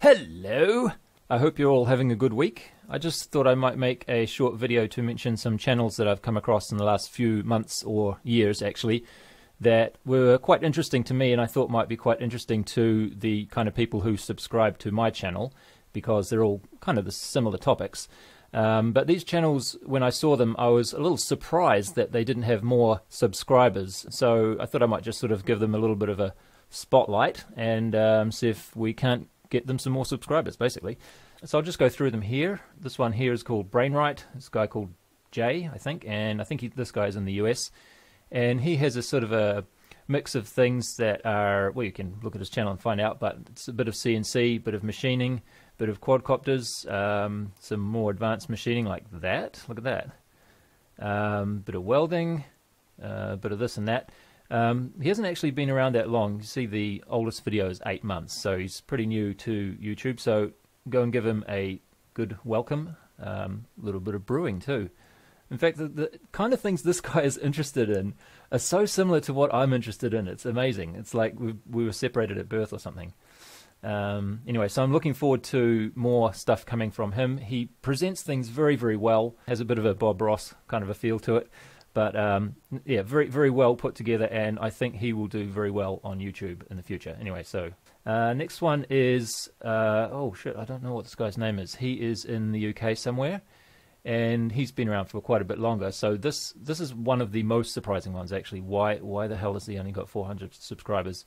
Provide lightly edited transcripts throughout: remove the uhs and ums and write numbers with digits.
Hello! I hope you're all having a good week. I just thought I might make a short video to mention some channels that I've come across in the last few months or years actually that were quite interesting to me and I thought might be quite interesting to the kind of people who subscribe to my channel because they're all kind of the similar topics. But these channels, when I saw them, I was a little surprised that they didn't have more subscribers. So I thought I might just sort of give them a little bit of a spotlight and see if we can't get them some more subscribers, basically. So I'll just go through them here. This one here is called BrainRight. This guy called Jay, I think, and I think this guy's in the US. And he has a sort of a mix of things that are, well, you can look at his channel and find out, but it's a bit of CNC, bit of machining, bit of quadcopters, some more advanced machining like that. Look at that. Bit of welding, bit of this and that. He hasn't actually been around that long. You see the oldest video is 8 months, so he's pretty new to YouTube, so go and give him a good welcome. A little bit of brewing too. In fact, the kind of things this guy is interested in are so similar to what I'm interested in. It's amazing. It's like we were separated at birth or something. Anyway, so I'm looking forward to more stuff coming from him. He presents things very, very well. Has a bit of a Bob Ross kind of a feel to it. But yeah, very, very well put together, and I think he will do very well on YouTube in the future. Anyway, so next one is, oh shit, I don't know what this guy's name is. He is in the UK somewhere, and he's been around for quite a bit longer. So this is one of the most surprising ones, actually. Why the hell has he only got 400 subscribers?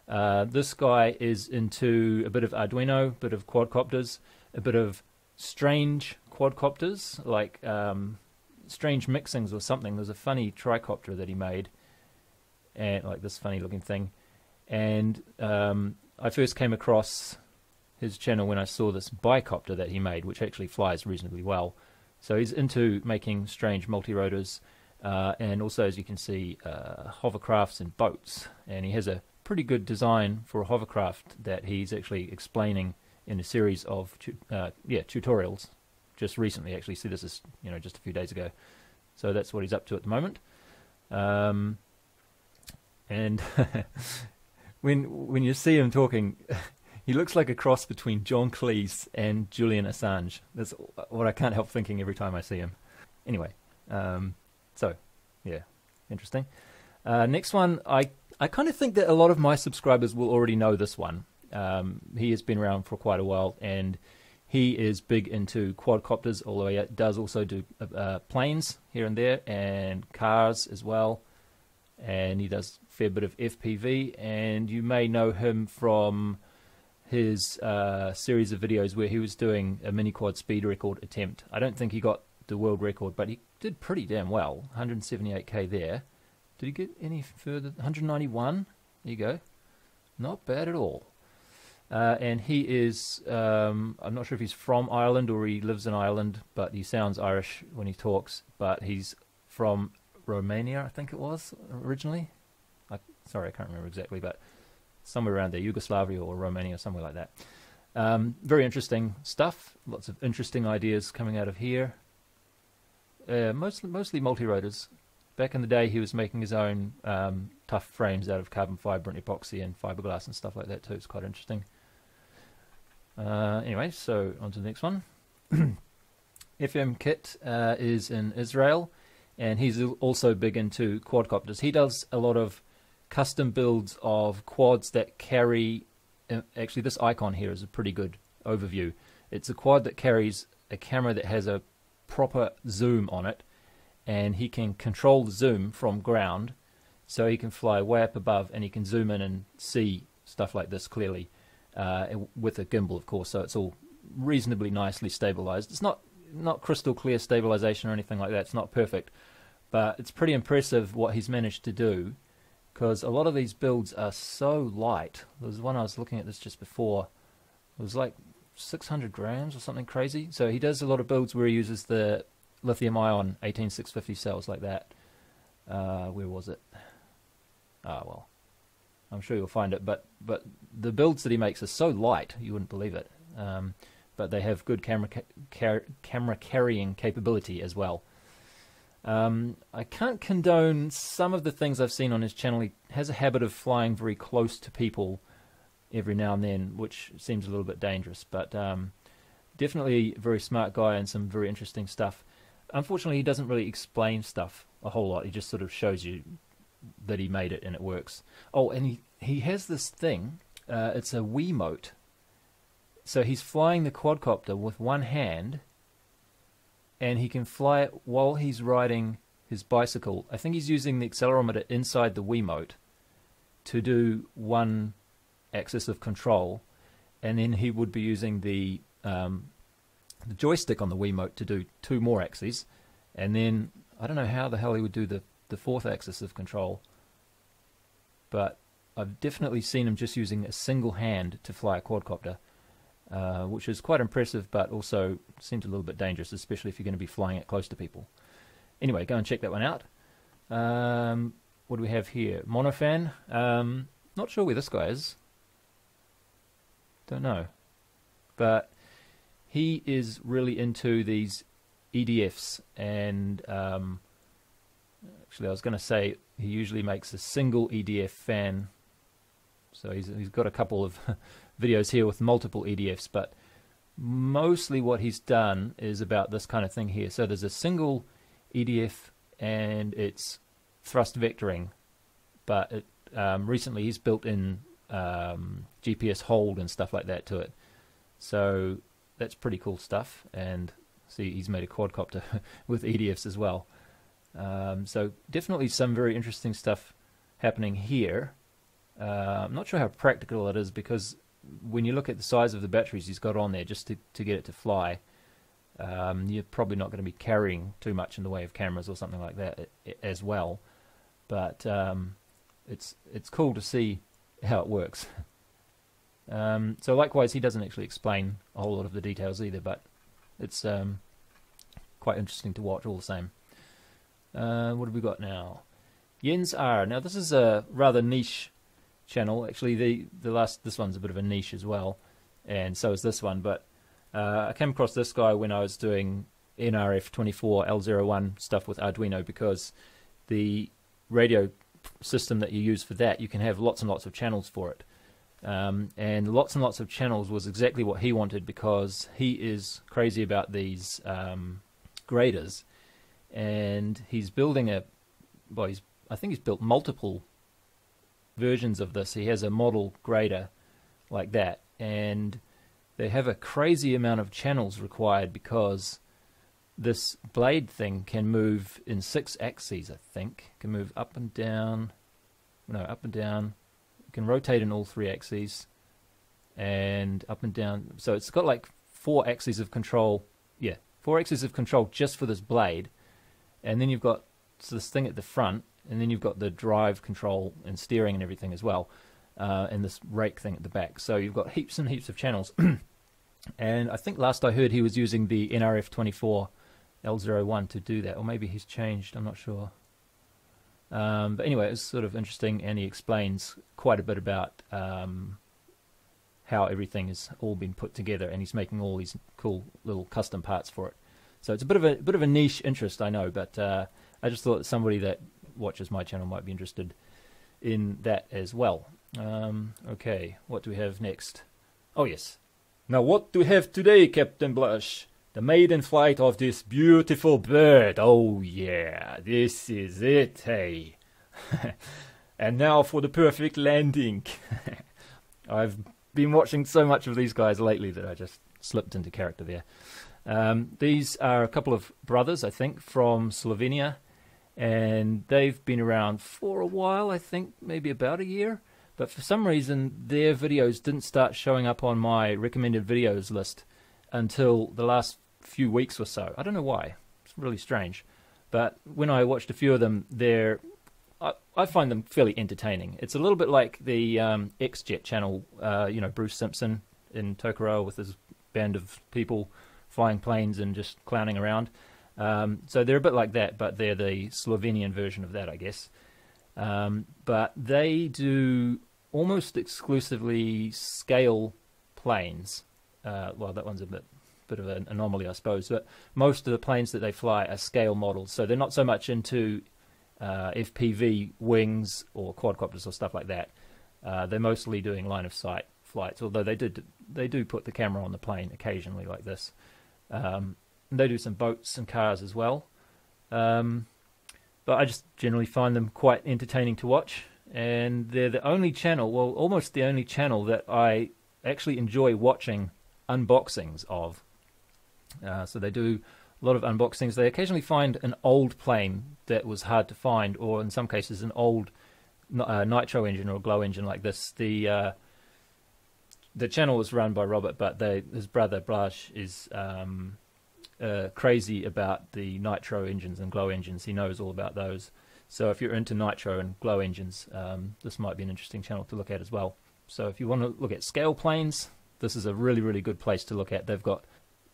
This guy is into a bit of Arduino, a bit of quadcopters, a bit of strange quadcopters, like strange mixings or something. There's a funny tricopter that he made, and like this funny looking thing. And I first came across his channel when I saw this bicopter that he made, which actually flies reasonably well. So he's into making strange multi-rotors, and also, as you can see, hovercrafts and boats. And he has a pretty good design for a hovercraft that he's actually explaining in a series of tutorials. Just recently, actually. See, this is just a few days ago. So that's what he's up to at the moment. And when you see him talking, he looks like a cross between John Cleese and Julian Assange. That's what I can't help thinking every time I see him. Anyway, so yeah, interesting. Next one, I kind of think that a lot of my subscribers will already know this one. He has been around for quite a while, and he is big into quadcopters, although he does also do planes here and there, and cars as well. And he does a fair bit of FPV, and you may know him from his series of videos where he was doing a mini quad speed record attempt. I don't think he got the world record, but he did pretty damn well. 178k there. Did he get any further? 191? There you go. Not bad at all. And he is, I'm not sure if he's from Ireland or he lives in Ireland, but he sounds Irish when he talks, but he's from Romania, I think it was, originally. Sorry, I can't remember exactly, but somewhere around there, Yugoslavia or Romania, somewhere like that. Very interesting stuff, lots of interesting ideas coming out of here. Mostly multi-rotors. Back in the day, he was making his own tough frames out of carbon fiber and epoxy and fiberglass and stuff like that too. It's quite interesting. Anyway, so on to the next one. fmkit is in Israel, and he's also big into quadcopters. He does a lot of custom builds of quads that carry... actually, this icon here is a pretty good overview. It's a quad that carries a camera that has a proper zoom on it, and he can control the zoom from ground, so he can fly way up above and he can zoom in and see stuff like this clearly, with a gimbal, of course, so it's all reasonably nicely stabilized. It's not crystal clear stabilization or anything like that. It's not perfect, but it's pretty impressive what he's managed to do, because a lot of these builds are so light. There was one I was looking at this just before. It was like 600 grams or something crazy. So he does a lot of builds where he uses the lithium-ion 18650 cells like that. Where was it? Ah, well, I'm sure you'll find it. But the builds that he makes are so light, you wouldn't believe it. But they have good camera carrying capability as well. I can't condone some of the things I've seen on his channel. He has a habit of flying very close to people every now and then, which seems a little bit dangerous. But definitely a very smart guy and some very interesting stuff. Unfortunately, he doesn't really explain stuff a whole lot. He just sort of shows you that he made it and it works. Oh, and he has this thing. It's a Wiimote. So he's flying the quadcopter with one hand, and he can fly it while he's riding his bicycle. I think he's using the accelerometer inside the Wiimote to do one axis of control, and then he would be using the joystick on the Wiimote to do two more axes, and then I don't know how the hell he would do the fourth axis of control, but I've definitely seen him just using a single hand to fly a quadcopter, which is quite impressive, but also seems a little bit dangerous, especially if you're going to be flying it close to people. Anyway, go and check that one out. What do we have here? MonoPhan. Not sure where this guy is. Don't know. But he is really into these EDFs, and actually I was going to say he usually makes a single EDF fan. So he's got a couple of videos here with multiple EDFs, but mostly what he's done is about this kind of thing here. So there's a single EDF and it's thrust vectoring, but it, recently he's built in GPS hold and stuff like that to it. So that's pretty cool stuff, and see he's made a quadcopter with EDFs as well. So definitely some very interesting stuff happening here. I'm not sure how practical it is, because when you look at the size of the batteries he's got on there just to get it to fly, you're probably not going to be carrying too much in the way of cameras or something like that as well. But it's cool to see how it works. So likewise, he doesn't actually explain a whole lot of the details either, but it's quite interesting to watch all the same. What have we got now? YensR. Now this is a rather niche channel. Actually, this one's a bit of a niche as well, and so is this one. But I came across this guy when I was doing NRF24L01 stuff with Arduino, because the radio system that you use for that, you can have lots and lots of channels for it. And lots of channels was exactly what he wanted, because he is crazy about these graders, and he's building I think he's built multiple versions of this. He has a model grader like that, and they have a crazy amount of channels required, because this blade thing can move in 6 axes, I think. It can move up and down, up and down. It can rotate in all 3 axes, and up and down. So it's got like 4 axes of control. Yeah, 4 axes of control just for this blade. And then you've got this thing at the front, and then you've got the drive control and steering and everything as well, and this rake thing at the back. So you've got heaps and heaps of channels. And I think last I heard he was using the NRF24L01 to do that, or maybe he's changed, I'm not sure. But anyway, it's sort of interesting, and he explains quite a bit about how everything has all been put together, and he's making all these cool little custom parts for it. So it's a bit of a niche interest, I know, but I just thought that somebody that watches my channel might be interested in that as well. Okay, what do we have next? Oh yes. Now what do we have today, Captain Blush? The maiden flight of this beautiful bird. Oh yeah, this is it, hey. And now for the perfect landing. I've been watching so much of these guys lately that I just slipped into character there. These are a couple of brothers, I think, from Slovenia, and they've been around for a while, I think maybe about a year, but for some reason their videos didn't start showing up on my recommended videos list until the last few weeks or so. I don't know why. It's really strange. But when I watched a few of them, I find them fairly entertaining. It's a little bit like the XJet channel, Bruce Simpson in Tokoroa with his band of people flying planes and just clowning around. So they're a bit like that, but they're the Slovenian version of that, I guess. But they do almost exclusively scale planes. Well, that one's a bit of an anomaly, I suppose, but most of the planes that they fly are scale models, so they're not so much into FPV wings or quadcopters or stuff like that. They're mostly doing line of sight flights, although they do put the camera on the plane occasionally like this. They do some boats and cars as well. But I just generally find them quite entertaining to watch, and they're the only channel, well, almost the only channel that I actually enjoy watching unboxings of. So they do a lot of unboxings. They occasionally find an old plane that was hard to find, or in some cases an old nitro engine or glow engine like this. The channel was run by Robert, but his brother Blaž is crazy about the nitro engines and glow engines. He knows all about those. So if you're into nitro and glow engines, this might be an interesting channel to look at as well. So if you want to look at scale planes, this is a really, really good place to look at. They've got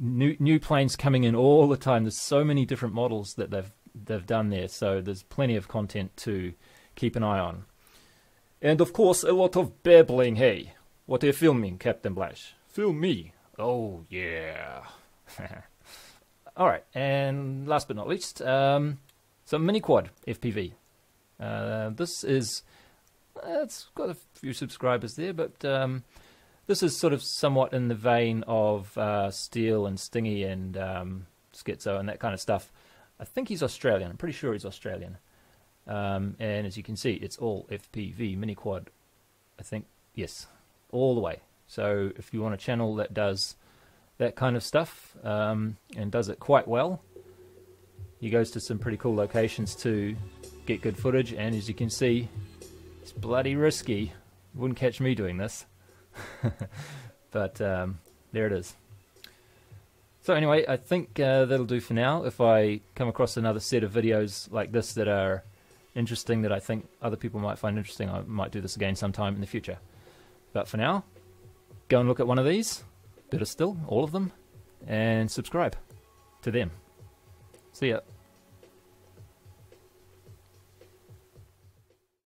new planes coming in all the time. There's so many different models that they've done there. So there's plenty of content to keep an eye on. And of course, a lot of babbling. Hey, what are you filming, Captain Blaž? Film me. Oh, yeah. All right, and last but not least, some mini quad FPV. This is, it's got a few subscribers there, but this is sort of somewhat in the vein of Steel and Stingy and Schizo and that kind of stuff. I think he's Australian. I'm pretty sure he's Australian. And as you can see, it's all FPV mini quad. I think, yes, all the way. So if you want a channel that does that kind of stuff, and does it quite well. He goes to some pretty cool locations to get good footage, and as you can see, it's bloody risky. Wouldn't catch me doing this. But there it is. So anyway, I think that'll do for now. If I come across another set of videos like this that are interesting, that I think other people might find interesting, I might do this again sometime in the future. But for now, go and look at one of these. Better still, all of them, and subscribe to them. See ya.